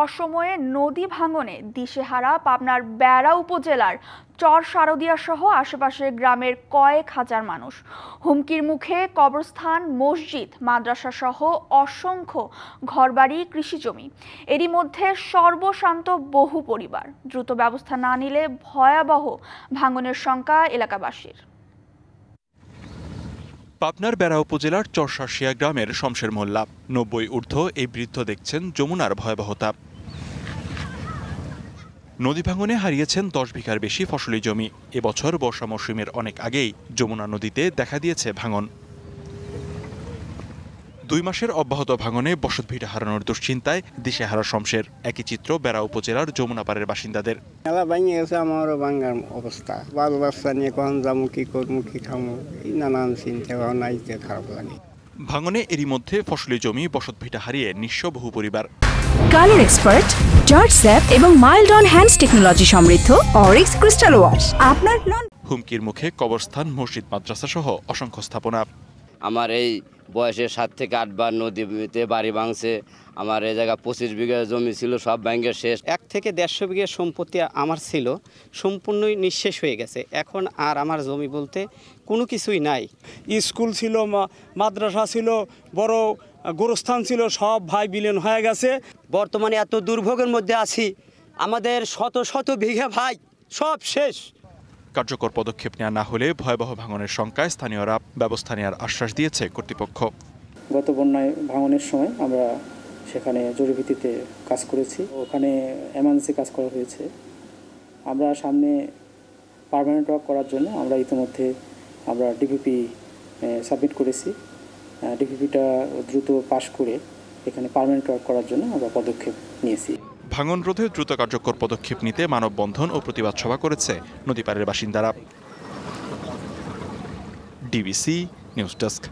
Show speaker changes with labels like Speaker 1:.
Speaker 1: অসময়ে নদী ভাঙনে দিশেহারা পাবনার বেড়া উপজেলার চর শারদিয়া সহ আশেপাশের গ্রামের কয়েক হাজার মানুষ। হুমকির মুখে কবরস্থান, মসজিদ, মাদ্রাসা সহ অসংখ্য ঘরবাড়ি, কৃষিজমি। এরই মধ্যে সর্বশান্ত বহু পরিবার। দ্রুত ব্যবস্থা না নিলে ভয়াবহ ভাঙনের শঙ্কা এলাকাবাসীর।
Speaker 2: পাবনার বেড়া উপজেলার চরশাসিয়া গ্রামের শমশের মোল্লা 90 ঊর্ধ্ব এই বৃদ্ধ দেখছেন যমুনার ভয়াবহতা। নদী ভাঙনে হারিয়েছেন 10 বিঘার বেশি ফসলি জমি। এবছর বর্ষা মৌসুমের অনেক আগেই যমুনা নদীতে দেখা দিয়েছে ভাঙন। 2 মাসের অব্যাহত ভাঙনে বসতভিটা হারানোর দুশ্চিন্তায় দিশেহারা শমশের। একই চিত্র বেড়া উপজেলার যমুনাপাড়ের বাসিন্দাদের।
Speaker 3: মেলা ভেঙে গেছে, আমারও ভাঙার অবস্থা। বাল বাচ্চা নিয়ে কখন যাবো, কি করবো, কি খাবো, এই নানান চিন্তা ভাবনাই খারাপ লাগে।
Speaker 2: ভাঙনে এরই মধ্যে ফসলি জমি, বসতভিটা হারিয়ে নিঃস্ব বহু পরিবার।
Speaker 4: কালার এক্সপার্ট, জর্জ স্যাপ এবং মাইল্ড অন হ্যান্ডস টেকনোলজি সমৃদ্ধ অরিক্স ক্রিস্টাল ওয়াশ আপনার
Speaker 2: হুমকির মুখে কবরস্থান, মসজিদ, মাদ্রাসা সহ অসংখ্য স্থাপনা।
Speaker 5: আমার এই বয়সে 7 থেকে 8 বার নদীতে বাড়ি ভাঙছে। আমার এই জায়গা 25 বিঘা জমি ছিল, সব ব্যাংকে শেষ।
Speaker 6: 1 থেকে 150 বিঘা সম্পত্তি আমার ছিল, সম্পূর্ণই নিঃশেষ হয়ে গেছে। এখন আর আমার জমি বলতে কোনো কিছুই নাই।
Speaker 7: স্কুল ছিল, মাদ্রাসা ছিল, বড় গোরস্থান ছিল, সব ভাই বিলীন হয়ে গেছে।
Speaker 6: বর্তমানে এত দুর্ভোগের মধ্যে আছি, আমাদের শত শত বিঘা ভাই সব শেষ।
Speaker 2: কার্যকর পদক্ষেপ নেওয়া না হলে ভয়াবহ ভাঙনের শঙ্কায় স্থানীয়রা ব্যবস্থা নেওয়ার আশ্বাস দিয়েছে কর্তৃপক্ষ।
Speaker 8: গত বন্যায় ভাঙনের সময় আমরা সেখানে জরুরিভিত্তিতে কাজ করেছি, ওখানে এমার্জেন্সি কাজ করা হয়েছে। আমরা সামনে পার্মানেন্ট ওয়ার্ক করার জন্য আমরা ইতিমধ্যে ডিপিপি সাবমিট করেছি। ডিপিপিটা দ্রুত পাশ করে এখানে পার্মানেন্ট ওয়ার্ক করার জন্য আমরা পদক্ষেপ নিয়েছি।
Speaker 2: ভাঙন রোধে দ্রুত কার্যকর পদক্ষেপ নিতে মানববন্ধন ও প্রতিবাদ সভা করেছে নদীপাড়ের বাসিন্দারা। DBC news desk.